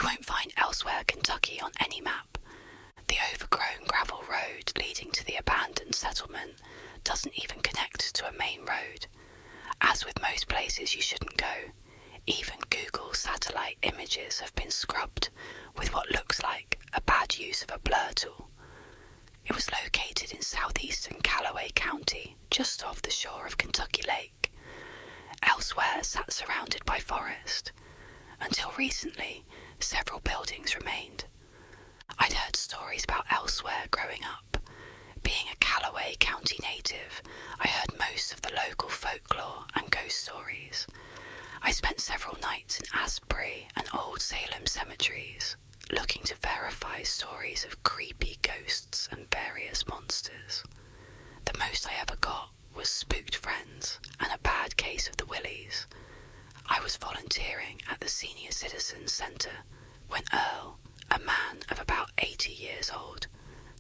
won't find Elsewhere, Kentucky on any map. The overgrown gravel road leading to the abandoned settlement doesn't even connect to a main road. As with most places you shouldn't go, even Google satellite images have been scrubbed with what looks like a bad use of a blur tool. It was located in southeastern Callaway County, just off the shore of Kentucky Lake. Elsewhere sat surrounded by forest. Until recently, several buildings remained. I'd heard stories about Elsewhere growing up. Being a Callaway County native, I heard most of the local folklore and ghost stories. I spent several nights in Asbury and Old Salem cemeteries, looking to verify stories of creepy ghosts and various monsters. The most I ever got was spooked friends and a bad case of the willies. I was volunteering at the Senior Citizens Centre when Earl, a man of about 80 years old,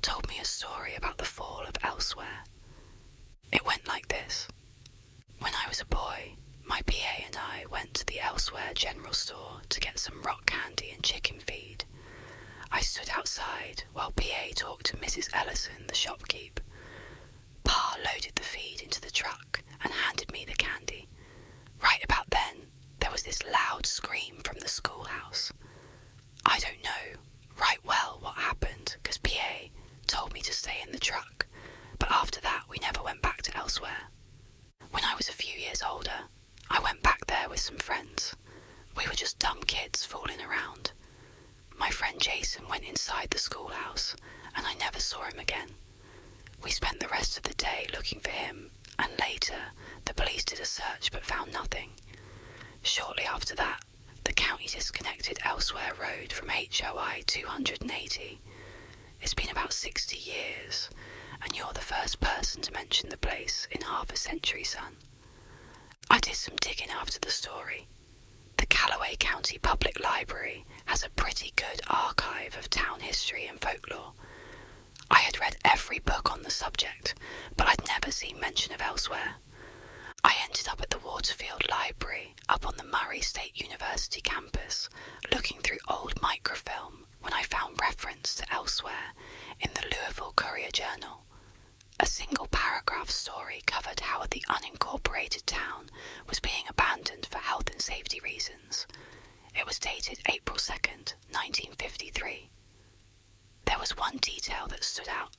told me a story about the fall of Elsewhere. It went like this. When I was a boy, my PA and I went to the Elsewhere general store to get some rock candy and chicken feed. I stood outside while PA talked to Mrs. Ellison, the shopkeep. Pa loaded the feed into the truck and handed me the candy. Right about then, there was this loud scream from the schoolhouse. I don't know right well what happened because PA told me to stay in the truck, but after that we never went back to Elsewhere. When I was a few years older, I went back there with some friends. We were just dumb kids fooling around. My friend Jason went inside the schoolhouse and I never saw him again. We spent the rest of the day looking for him, and later the police did a search but found nothing. Shortly after that, the county disconnected Elsewhere Road from HOI 280. It's been about 60 years, and you're the first person to mention the place in half a century, son. I did some digging after the story. The Callaway County Public Library has a pretty good archive of town history and folklore. I had read every book on the subject, but I'd never seen mention of Elsewhere. I ended up at the Waterfield Library up on the Murray State University campus, looking through old microfilm when I found reference to Elsewhere in the Louisville Courier-Journal. A single paragraph story covered how the unincorporated town was being abandoned for health and safety reasons. It was dated April 2nd, 1953. There was one detail that stood out.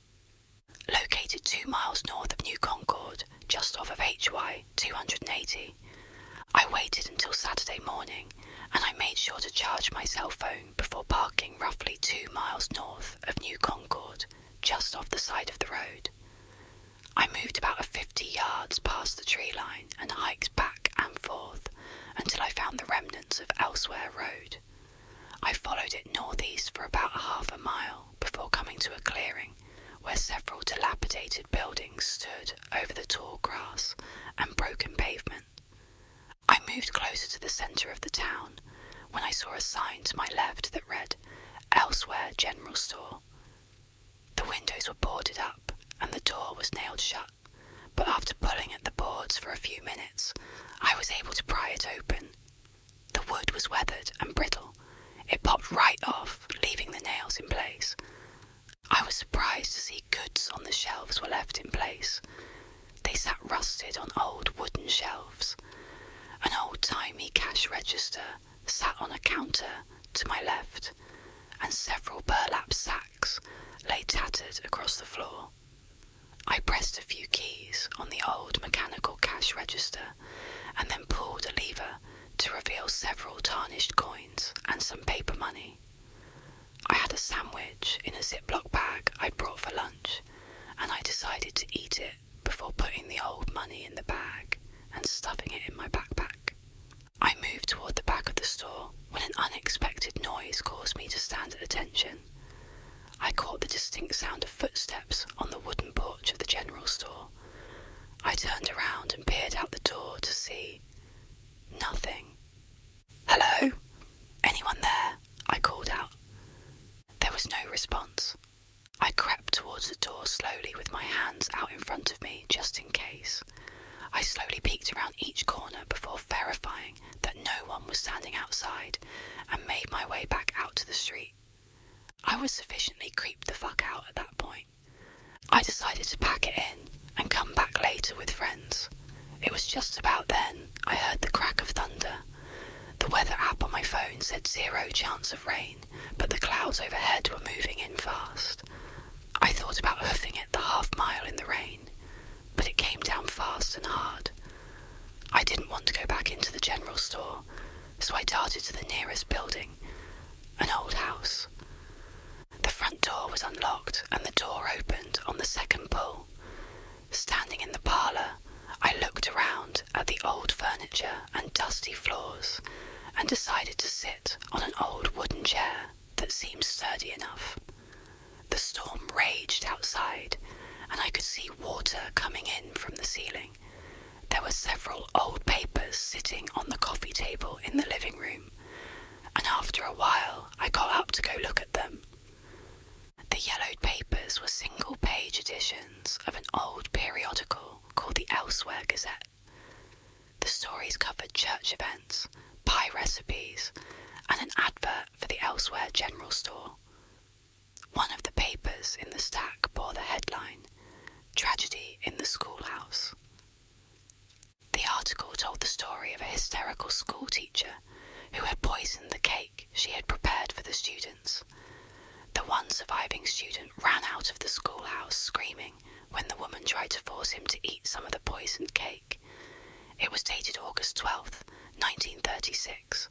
Located 2 miles north of New Concord, just off of HY 280, I waited until Saturday morning and I made sure to charge my cell phone before parking roughly 2 miles north of New Concord, just off the side of the road. I moved about 50 yards past the tree line and hiked back and forth until I found the remnants of Elsewhere Road. I followed it northeast for about half a mile before coming to a clearing where several dilapidated buildings stood over the tall grass and broken pavement. I moved closer to the centre of the town when I saw a sign to my left that read, Elsewhere General Store. The windows were boarded up and the door was nailed shut, but after pulling at the boards for a few minutes, I was able to pry it open. The wood was weathered and brittle. It popped right off, leaving the nails in place. I was surprised to see goods on the shelves were left in place. They sat rusted on old wooden shelves. An old-timey cash register sat on a counter to my left, and several burlap sacks lay tattered across the floor. I pressed a few keys on the old mechanical cash register and then pulled a lever to reveal several tarnished coins and some paper money. I had a sandwich in a Ziploc bag I'd brought for lunch, and I decided to eat it before putting the old money in the bag and stuffing it in my backpack. I moved toward the back of the store when an unexpected noise caused me to stand at attention. I caught the distinct sound of footsteps on the wooden porch of the general store. I turned around and peered out the door to see nothing. "Hello? Anyone there?" I called out. There was no response. I crept towards the door slowly with my hands out in front of me just in case. I slowly peeked around each corner before verifying that no one was standing outside and made my way back out to the street. I was sufficiently creeped the fuck out at that point. I decided to pack it in and come back later with friends. It was just about then I heard the crack of thunder. The weather app on my phone said 0 chance of rain, but the clouds overhead were moving in fast. I thought about hoofing it the half-mile in the rain, but it came down fast and hard. I didn't want to go back into the general store, so I darted to the nearest building, an old house. The front door was unlocked and the door opened on the second pull. Standing in the parlour, I looked around at the old furniture and dusty floors and decided to sit on an old wooden chair that seemed sturdy enough. The storm raged outside and I could see water coming in from the ceiling. There were several old papers sitting on the coffee table in the living room, and after a while I got up to go look at them. The yellowed papers were single-page editions of an old periodical called the Elsewhere Gazette. The stories covered church events, pie recipes, and an advert for the Elsewhere general store. One of the papers in the stack bore the headline, "Tragedy in the Schoolhouse." The article told the story of a hysterical school teacher who had poisoned the cake she had prepared for the students. The one surviving student ran out of the schoolhouse screaming when the woman tried to force him to eat some of the poisoned cake. It was dated August 12th, 1936.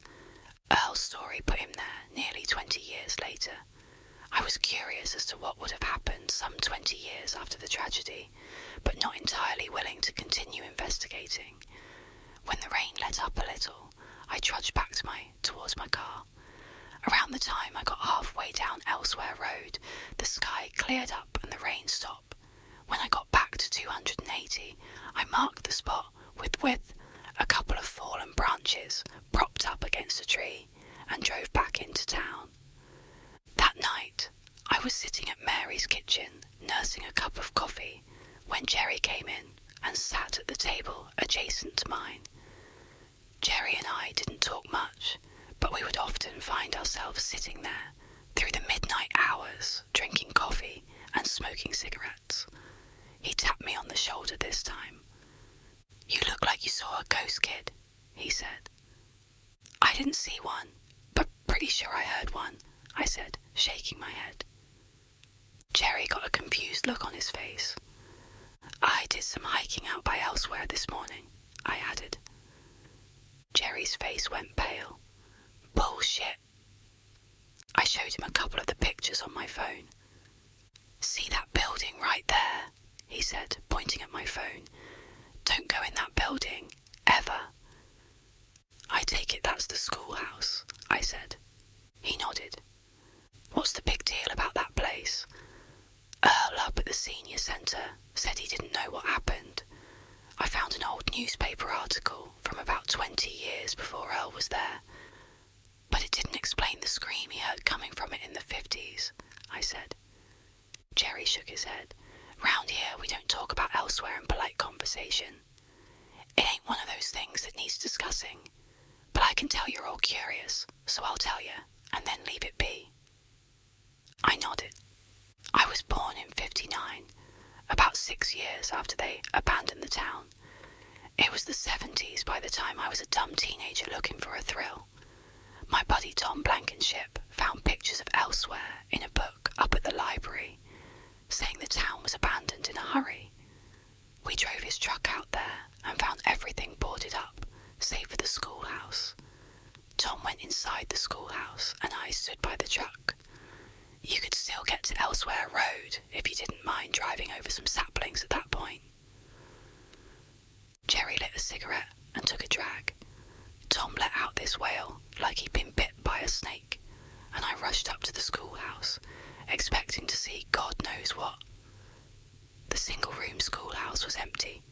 Earl's story put him there nearly 20 years later. I was curious as to what would have happened some 20 years after the tragedy, but not entirely willing to continue investigating. When the rain let up a little, I trudged back towards my car. Around the time I got halfway down Elsewhere Road, the sky cleared up and the rain stopped. When I got back to 280, I marked the spot with a couple of fallen branches propped up against a tree and drove back into town. That night, I was sitting at Mary's kitchen nursing a cup of coffee when Jerry came in and sat at the table adjacent to mine. Jerry and I didn't talk much, but we would often find ourselves sitting there through the midnight hours, drinking coffee and smoking cigarettes. He tapped me on the shoulder this time. "You look like you saw a ghost, kid," he said. "I didn't see one, but pretty sure I heard one," I said, shaking my head. Jerry got a confused look on his face. "I did some hiking out by Elsewhere this morning," I added. Jerry's face went pale. "Bullshit." I showed him a couple of the pictures on my phone. "See that building right there?" he said, pointing at my phone. "Don't go in that building, ever." "I take it that's the schoolhouse," I said. He nodded. "What's the big deal about that place?" Earl up at the senior centre said he didn't know what happened. I found an old newspaper article from about 20 years before Earl was there, but it didn't explain the scream he heard coming from it in the 50s, I said. Jerry shook his head. "Round here we don't talk about Elsewhere in polite conversation. It ain't one of those things that needs discussing, but I can tell you're all curious, so I'll tell you, and then leave it be." I nodded. I was born in 59, about 6 years after they abandoned the town. It was the 70s by the time I was a dumb teenager looking for a thrill. My buddy Tom Blankenship found pictures of Elsewhere in a book up at the library, saying the town was abandoned in a hurry. We drove his truck out there and found everything boarded up, save for the schoolhouse. Tom went inside the schoolhouse and I stood by the truck. You could still get to Elsewhere Road if you didn't mind driving over some saplings at that point. Jerry lit a cigarette and took a drag. Tom let out this wail like he'd been bit by a snake, and I rushed up to the schoolhouse, expecting to see God knows what. The single-room schoolhouse was empty.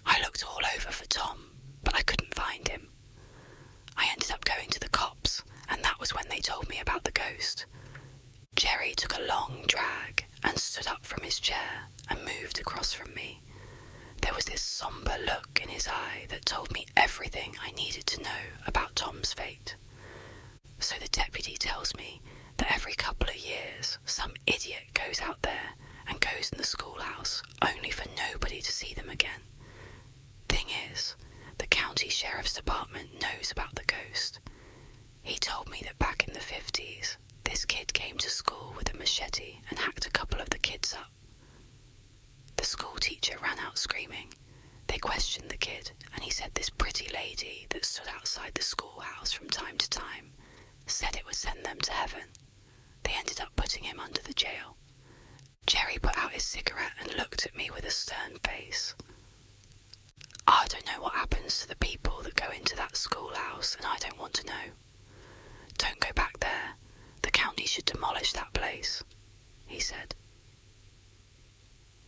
I looked all over for Tom, but I couldn't find him. I ended up going to the cops, and that was when they told me about the ghost. Jerry took a long drag and stood up from his chair and moved across from me. There was this somber look in his eye that told me everything I needed to know about Tom's fate. So the deputy tells me that every couple of years some idiot goes out there and goes in the schoolhouse only for nobody to see them again. Thing is, the county sheriff's department knows about the ghost. He told me that back in the 50s, this kid came to school with a machete and hacked a couple of the kids up. The school teacher ran out screaming. They questioned the kid, and he said this pretty lady that stood outside the schoolhouse from time to time said it would send them to heaven. They ended up putting him under the jail. Jerry put out his cigarette and looked at me with a stern face. I don't know what happens to the people that go into that schoolhouse, and I don't want to know. Don't go back there. The county should demolish that place, he said.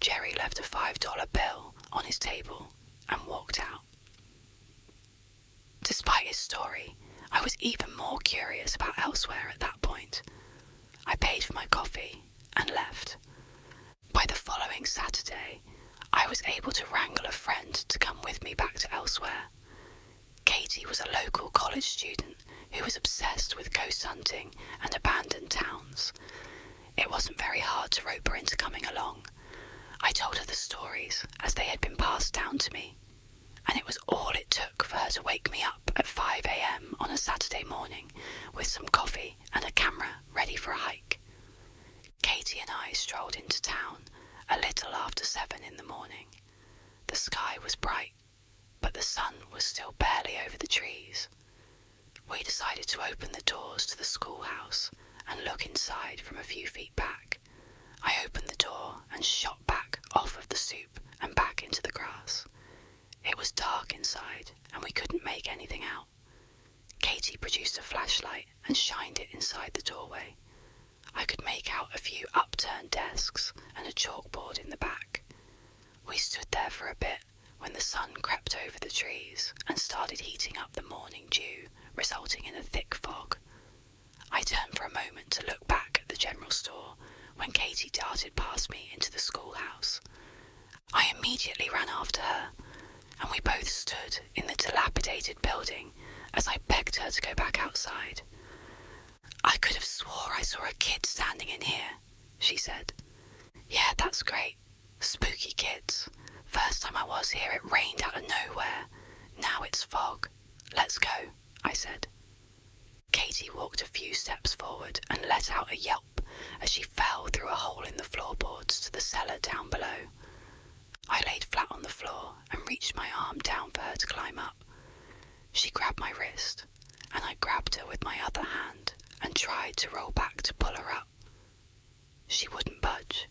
Jerry left a $5 bill on his table and walked out. Despite his story, I was even more curious about elsewhere at that point. I paid for my coffee and left. By the following Saturday, I was able to wrangle a friend to come with me back to elsewhere. Katie was a local college student who was obsessed with ghost hunting and abandoned towns. It wasn't very hard to rope her into coming along. I told her the stories as they had been passed down to me, and it was all it took for her to wake me up at 5 a.m. on a Saturday morning with some coffee and a camera ready for a hike. Katie and I strolled into town a little after 7 in the morning. The sky was bright, but the sun was still barely over the trees. We decided to open the doors to the schoolhouse and look inside from a few feet back. I opened the door and shot back off of the stoop and back into the grass. It was dark inside and we couldn't make anything out. Katie produced a flashlight and shined it inside the doorway. I could make out a few upturned desks and a chalkboard in the back. We stood there for a bit when the sun crept over the trees and started heating up the morning dew, resulting in a thick fog. I turned for a moment to look back at the general store when Katie darted past me into the schoolhouse. I immediately ran after her, and we both stood in the dilapidated building as I begged her to go back outside. I could have swore I saw a kid standing in here, she said. Yeah, that's great. Spooky kids. First time I was here it rained out of nowhere. Now it's fog. Let's go, I said. Katie walked a few steps forward and let out a yelp as she fell through a hole in the floorboards to the cellar down below. I laid flat on the floor and reached my arm down for her to climb up. She grabbed my wrist, and I grabbed her with my other hand and tried to roll back to pull her up. She wouldn't budge.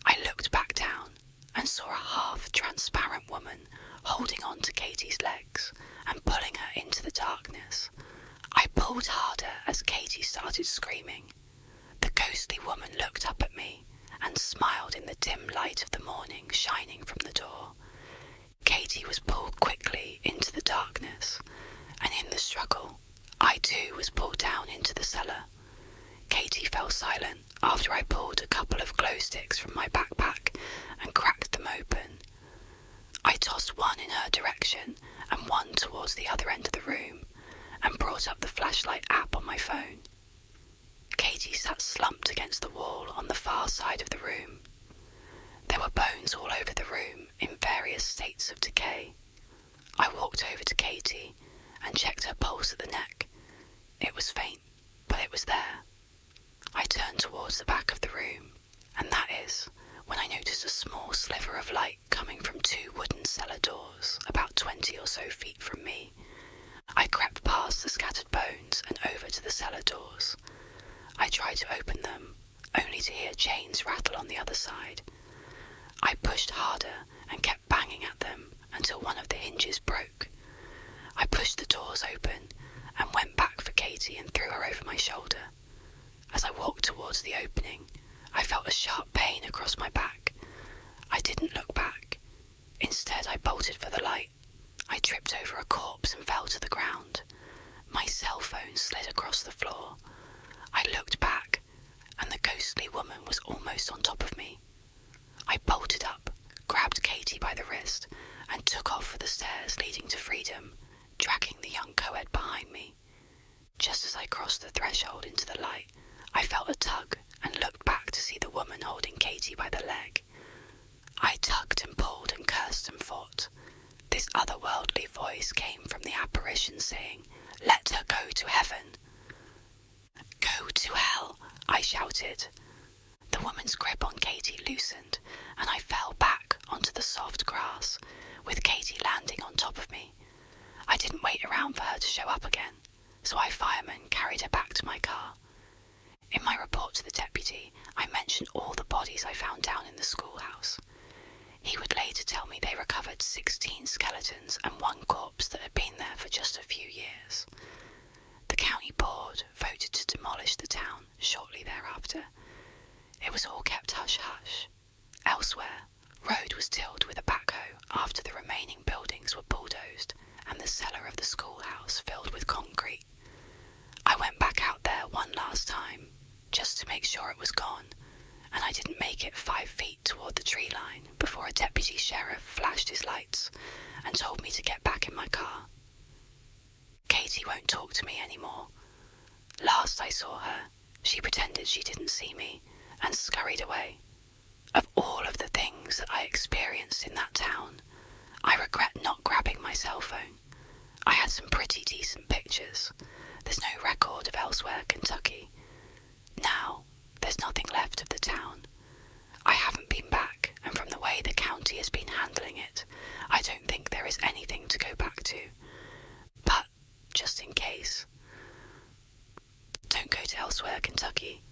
I looked back down and saw a half-transparent woman holding on to Katie's legs and pulling her into the darkness. I pulled harder as Katie started screaming. The ghostly woman looked up at me and smiled in the dim light of the morning shining from the door. Katie was pulled quickly into the darkness, and in the struggle, I too was pulled down into the cellar. Katie fell silent after I pulled a couple of glow sticks from my backpack and cracked them open. I tossed one in her direction and one towards the other end of the room, and brought up the flashlight app on my phone. Katie sat slumped against the wall on the far side of the room. There were bones all over the room in various states of decay. I walked over to Katie and checked her pulse at the neck. It was faint, but it was there. I turned towards the back of the room, and that is when I noticed a small sliver of light coming from 2 wooden cellar doors about 20 or so feet from me. I crept past the scattered bones and over to the cellar doors. I tried to open them, only to hear chains rattle on the other side. I pushed harder and kept banging at them until one of the hinges broke. I pushed the doors open and went back for Katie and threw her over my shoulder. As I walked towards the opening, I felt a sharp pain across my back. I didn't look back. Instead, I bolted for the light. I tripped over a corpse and fell to the ground. My cell phone slid across the floor. I looked back, and the ghostly woman was almost on top of me. I bolted up, grabbed Katie by the wrist, off for the stairs leading to freedom, dragging the young co-ed behind me. Just as I crossed the threshold into the light, I felt a tug and looked back to see the woman holding Katie by the leg. I tugged and pulled and cursed and fought. This otherworldly voice came from the apparition saying, "Let her go to heaven." "Go to hell," I shouted. The woman's grip on Katie loosened, and I fell back onto the soft grass, with Katie landing on top of me. I didn't wait around for her to show up again, so I fireman carried her back to my car. In my report to the deputy, I mentioned all the bodies I found down in the schoolhouse. He would later tell me they recovered 16 skeletons and one corpse that had been there for just a few years. The county board voted to demolish the town shortly thereafter. It was all kept hush-hush. Elsewhere, road was tilled with a backhoe after the remaining buildings were bulldozed and the cellar of the schoolhouse filled with concrete. I went back out there one last time, just to make sure it was gone, and I didn't make it 5 feet toward the tree line before a deputy sheriff flashed his lights and told me to get back in my car. Katie won't talk to me anymore. Last I saw her, she pretended she didn't see me and scurried away. Of all of the things that I experienced in that town, I regret not grabbing my cell phone. I had some pretty decent pictures. There's no record of Elsewhere, Kentucky. Now, there's nothing left of the town. I haven't been back, and from the way the county has been handling it, I don't think there is anything to go back to. But, just in case, don't go to Elsewhere, Kentucky.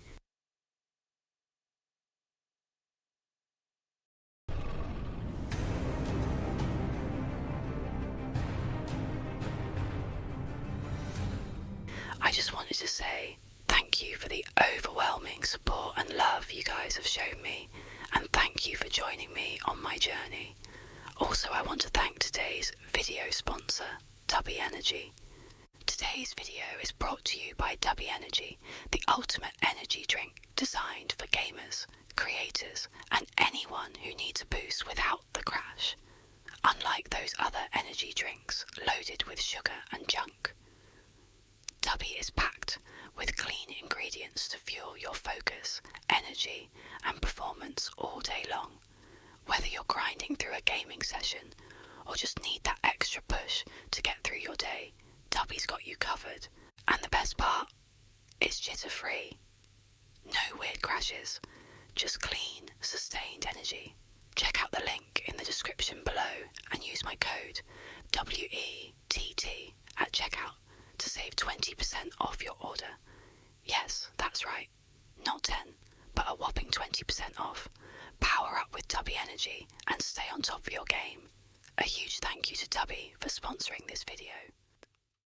I just wanted to say thank you for the overwhelming support and love you guys have shown me, and thank you for joining me on my journey. Also, I want to thank today's video sponsor, Dubby Energy. Today's video is brought to you by Dubby Energy, the ultimate energy drink designed for gamers, creators, and anyone who needs a boost without the crash. Unlike those other energy drinks loaded with sugar and junk, Dubby is packed with clean ingredients to fuel your focus, energy, and performance all day long. Whether you're grinding through a gaming session or just need that extra push to get through your day, Dubby's got you covered. And the best part, it's jitter-free. No weird crashes, just clean, sustained energy. Check out the link in the description below and use my code WETT at checkout to save 20% off your order. Yes, that's right. Not 10, but a whopping 20% off. Power up with Dubby Energy and stay on top of your game. A huge thank you to Dubby for sponsoring this video.